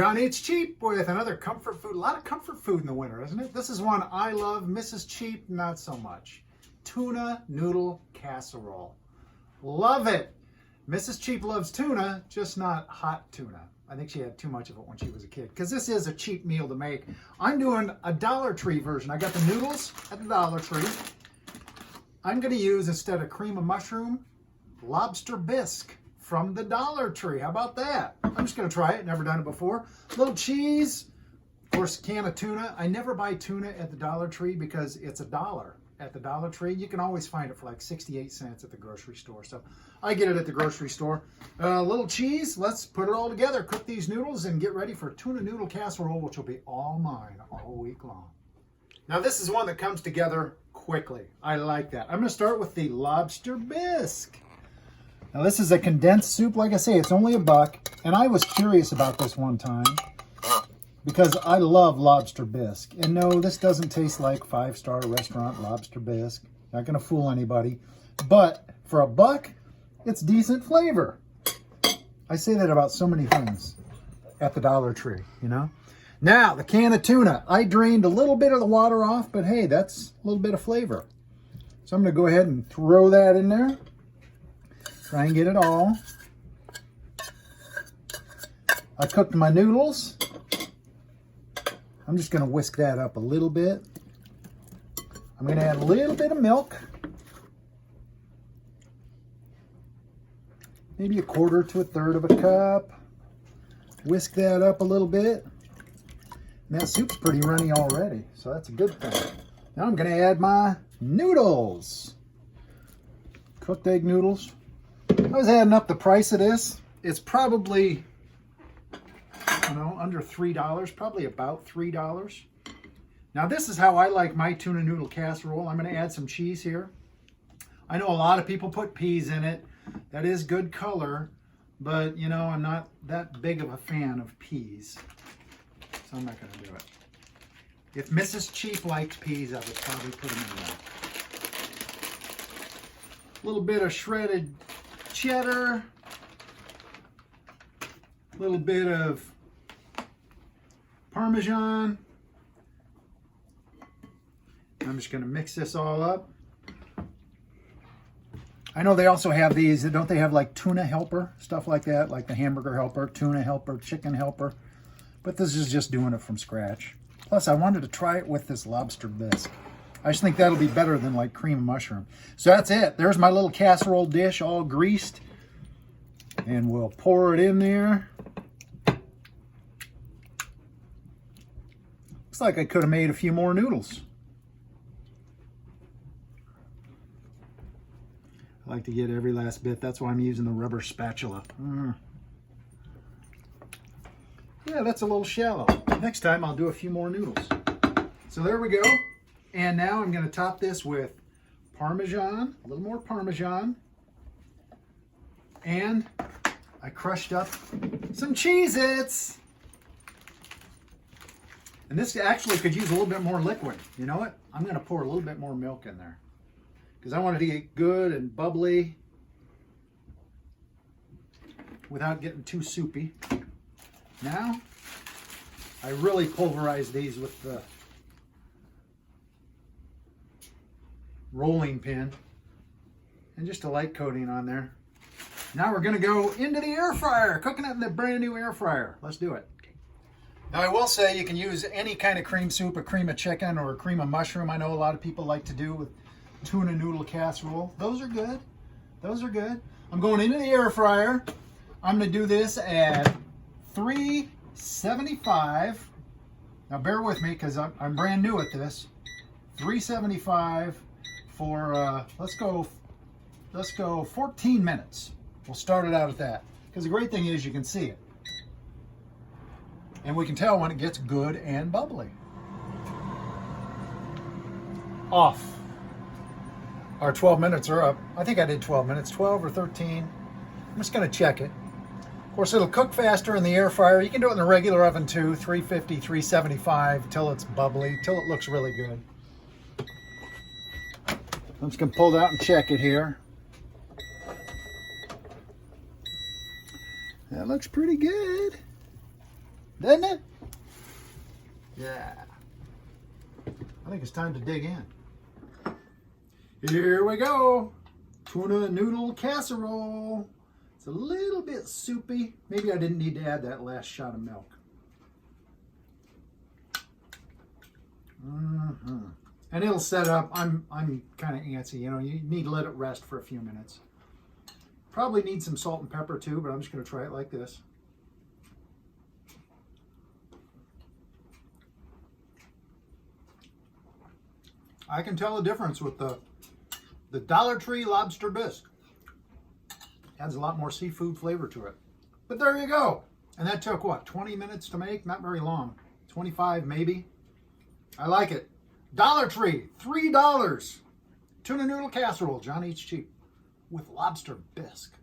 John Eats Cheap with another comfort food. A lot of comfort food in the winter, isn't it? This is one I love. Mrs. Cheap, not so much. Tuna Noodle Casserole. Love it. Mrs. Cheap loves tuna, just not hot tuna. I think she had too much of it when she was a kid, because this is a cheap meal to make. I'm doing a Dollar Tree version. I got the noodles at the Dollar Tree. I'm going to use, instead of cream of mushroom, lobster bisque from the Dollar Tree. How about that? I'm just going to try it. Never done it before. Little cheese. Of course, a can of tuna. I never buy tuna at the Dollar Tree because it's $1 at the Dollar Tree. You can always find it for like 68 cents at the grocery store. So I get it at the grocery store. Little cheese. Let's put it all together. Cook these noodles and get ready for Tuna Noodle Casserole, which will be all mine all week long. Now this is one that comes together quickly. I like that. I'm going to start with the lobster bisque. Now this is a condensed soup. Like I say, it's only $1. And I was curious about this one time because I love lobster bisque. And no, this doesn't taste like five-star restaurant lobster bisque. Not going to fool anybody. But for $1, it's decent flavor. I say that about so many things at the Dollar Tree, you know. Now, the can of tuna. I drained a little bit of the water off, but hey, that's a little bit of flavor. So I'm going to go ahead and throw that in there. Try and get it all. I cooked my noodles. I'm just going to whisk that up a little bit. I'm going to add a little bit of milk. Maybe 1/4 to 1/3 of a cup. Whisk that up a little bit. And that soup's pretty runny already, so that's a good thing. Now I'm going to add my noodles. Cooked egg noodles. I was adding up the price of this. It's probably, I don't know, under $3, probably about $3. Now this is how I like my tuna noodle casserole. I'm going to add some cheese here. I know a lot of people put peas in it. That is good color, but you know, I'm not that big of a fan of peas. So I'm not going to do it. If Mrs. Cheap likes peas, I would probably put them in there. A little bit of shredded cheddar, a little bit of Parmesan. I'm just going to mix this all up. I know they also have these, don't they have like tuna helper, stuff like that, like the hamburger helper, tuna helper, chicken helper. But this is just doing it from scratch. Plus, I wanted to try it with this lobster bisque. I just think that'll be better than like cream of mushroom. So that's it. There's my little casserole dish all greased. And we'll pour it in there. Looks like I could have made a few more noodles. I like to get every last bit. That's why I'm using the rubber spatula. Yeah, that's a little shallow. Next time I'll do a few more noodles. So there we go. And now I'm going to top this with Parmesan, a little more Parmesan. And I crushed up some Cheez-Its. And this actually could use a little bit more liquid. You know what? I'm going to pour a little bit more milk in there, because I want it to get good and bubbly without getting too soupy. Now, I really pulverize these with the rolling pin and just a light coating on there. Now we're going to go into the air fryer, cooking it in the brand new air fryer. Let's do it. Now I will say you can use any kind of cream soup, a cream of chicken or a cream of mushroom. I know a lot of people like to do with tuna noodle casserole. Those are good. Those are good. I'm going into the air fryer. I'm going to do this at 375. Now bear with me because I'm brand new at this. 375 for let's go 14 minutes. We'll start it out at that, because the great thing is you can see it, and we can tell when it gets good and bubbly. Off. Our 12 minutes are up. I think I did 12 minutes, 12 or 13. I'm just going to check it. Of course, it'll cook faster in the air fryer. You can do it in the regular oven too, 350, 375, till it's bubbly, till it looks really good. I'm just going to pull it out and check it here. That looks pretty good. Doesn't it? Yeah. I think it's time to dig in. Here we go. Tuna noodle casserole. It's a little bit soupy. Maybe I didn't need to add that last shot of milk. And it'll set up. I'm kind of antsy. You know, you need to let it rest for a few minutes. Probably need some salt and pepper too, but I'm just going to try it like this. I can tell the difference with the Dollar Tree lobster bisque. Adds a lot more seafood flavor to it. But there you go. And that took what, 20 minutes to make? Not very long. 25 maybe. I like it. Dollar Tree, $3. Tuna noodle casserole, John H. Cheap, with lobster bisque.